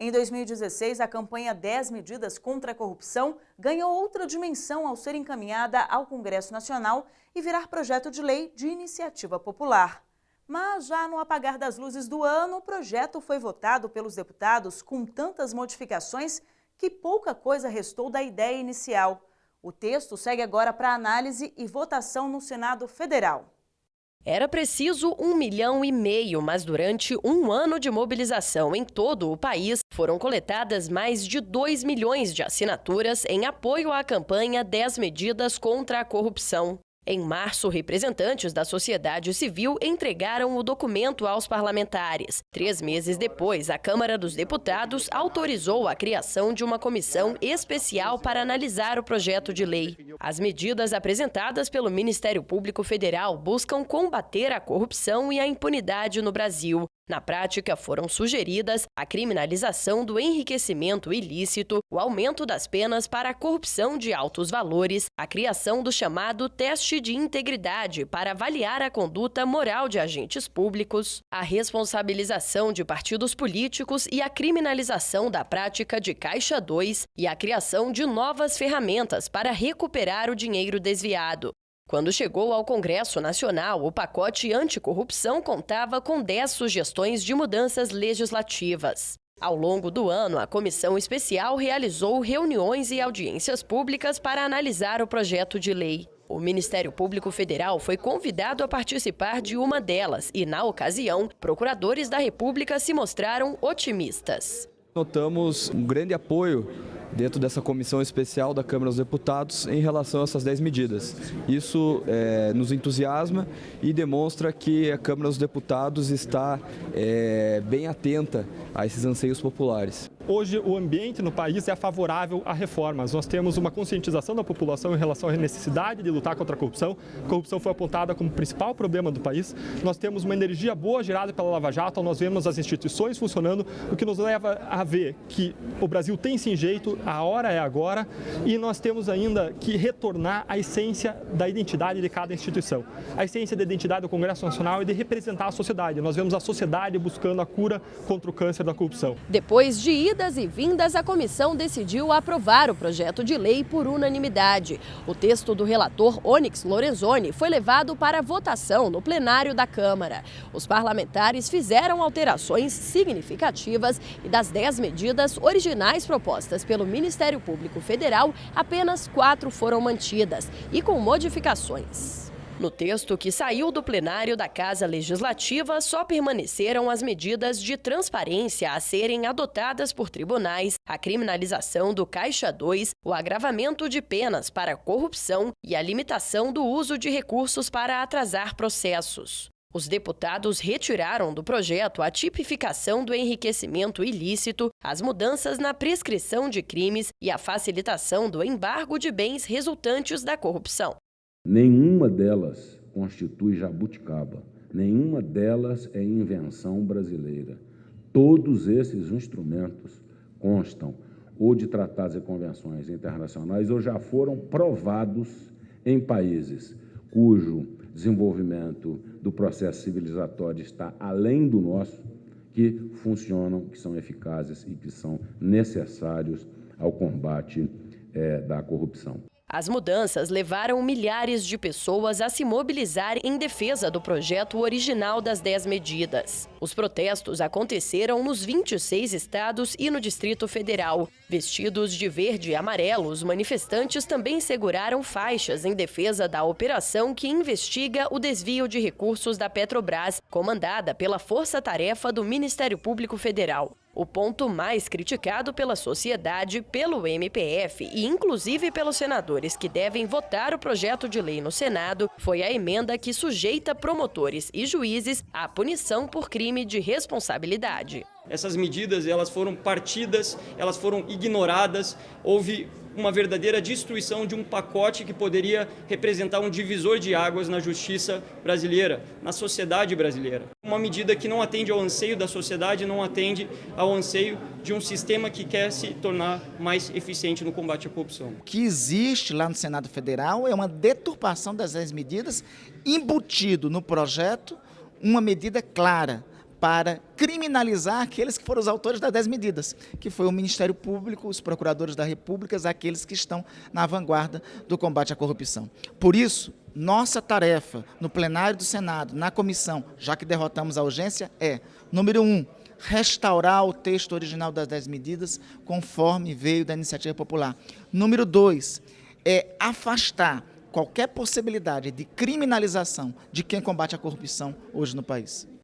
Em 2016, a campanha 10 Medidas contra a Corrupção ganhou outra dimensão ao ser encaminhada ao Congresso Nacional e virar projeto de lei de iniciativa popular. Mas já no apagar das luzes do ano, o projeto foi votado pelos deputados com tantas modificações que pouca coisa restou da ideia inicial. O texto segue agora para análise e votação no Senado Federal. Era preciso 1,5 milhão, mas durante um ano de mobilização em todo o país, foram coletadas mais de 2 milhões de assinaturas em apoio à campanha 10 Medidas contra a Corrupção. Em março, representantes da sociedade civil entregaram o documento aos parlamentares. 3 meses depois, a Câmara dos Deputados autorizou a criação de uma comissão especial para analisar o projeto de lei. As medidas apresentadas pelo Ministério Público Federal buscam combater a corrupção e a impunidade no Brasil. Na prática, foram sugeridas a criminalização do enriquecimento ilícito, o aumento das penas para a corrupção de altos valores, a criação do chamado teste de integridade para avaliar a conduta moral de agentes públicos, a responsabilização de partidos políticos e a criminalização da prática de Caixa 2 e a criação de novas ferramentas para recuperar o dinheiro desviado. Quando chegou ao Congresso Nacional, o pacote anticorrupção contava com 10 sugestões de mudanças legislativas. Ao longo do ano, a comissão especial realizou reuniões e audiências públicas para analisar o projeto de lei. O Ministério Público Federal foi convidado a participar de uma delas e, na ocasião, procuradores da República se mostraram otimistas. Notamos um grande apoio dentro dessa comissão especial da Câmara dos Deputados em relação a essas 10 medidas. Isso nos entusiasma e demonstra que a Câmara dos Deputados está bem atenta a esses anseios populares. Hoje o ambiente no país é favorável a reformas. Nós temos uma conscientização da população em relação à necessidade de lutar contra a corrupção. A corrupção foi apontada como o principal problema do país. Nós temos uma energia boa gerada pela Lava Jato, nós vemos as instituições funcionando, o que nos leva a ver que o Brasil tem sim jeito, a hora é agora, e nós temos ainda que retornar à essência da identidade de cada instituição. A essência da identidade do Congresso Nacional é de representar a sociedade. Nós vemos a sociedade buscando a cura contra o câncer da corrupção. Depois de idas e vindas, a comissão decidiu aprovar o projeto de lei por unanimidade. O texto do relator Onyx Lorenzoni foi levado para votação no plenário da Câmara. Os parlamentares fizeram alterações significativas e das 10 medidas originais propostas pelo Ministério Público Federal, apenas 4 foram mantidas e com modificações. No texto que saiu do plenário da Casa Legislativa, só permaneceram as medidas de transparência a serem adotadas por tribunais, a criminalização do Caixa 2, o agravamento de penas para corrupção e a limitação do uso de recursos para atrasar processos. Os deputados retiraram do projeto a tipificação do enriquecimento ilícito, as mudanças na prescrição de crimes e a facilitação do embargo de bens resultantes da corrupção. Nenhuma delas constitui jabuticaba, nenhuma delas é invenção brasileira. Todos esses instrumentos constam ou de tratados e convenções internacionais ou já foram provados em países cujo desenvolvimento do processo civilizatório está além do nosso, que funcionam, que são eficazes e que são necessários ao combate da corrupção. As mudanças levaram milhares de pessoas a se mobilizar em defesa do projeto original das 10 medidas. Os protestos aconteceram nos 26 estados e no Distrito Federal. Vestidos de verde e amarelo, os manifestantes também seguraram faixas em defesa da operação que investiga o desvio de recursos da Petrobras, comandada pela Força-Tarefa do Ministério Público Federal. O ponto mais criticado pela sociedade, pelo MPF e inclusive pelos senadores que devem votar o projeto de lei no Senado foi a emenda que sujeita promotores e juízes à punição por crime de responsabilidade. Essas medidas elas foram partidas, elas foram ignoradas, houve uma verdadeira destruição de um pacote que poderia representar um divisor de águas na justiça brasileira, na sociedade brasileira. Uma medida que não atende ao anseio da sociedade, não atende ao anseio de um sistema que quer se tornar mais eficiente no combate à corrupção. O que existe lá no Senado Federal é uma deturpação das 10 medidas, embutido no projeto uma medida clara, para criminalizar aqueles que foram os autores das 10 medidas, que foi o Ministério Público, os procuradores da República, aqueles que estão na vanguarda do combate à corrupção. Por isso, nossa tarefa no plenário do Senado, na comissão, já que derrotamos a urgência, é, número 1, restaurar o texto original das 10 medidas, conforme veio da iniciativa popular. Número 2, é afastar qualquer possibilidade de criminalização de quem combate a corrupção hoje no país.